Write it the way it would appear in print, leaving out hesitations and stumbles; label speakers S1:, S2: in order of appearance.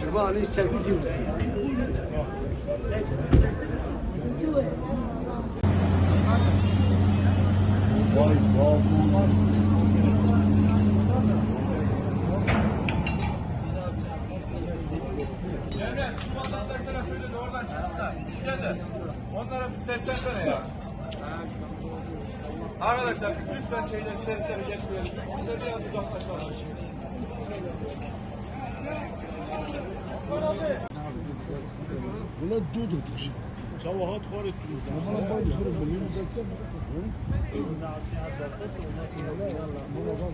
S1: çıkma hani çekil gibi.
S2: Vay vay.
S3: Emre, şu vatandaşlara söyle de oradan çıksınlar. İskender, onlara bir seslensene ya. Arkadaşlar lütfen şeritleri geçmeyelim. Bize biraz uzaklaşalım.
S2: Buna dudu taşı.
S4: Çavahat var ettim.
S2: Bana bayılır. Bunu uzaktan.
S4: Bunu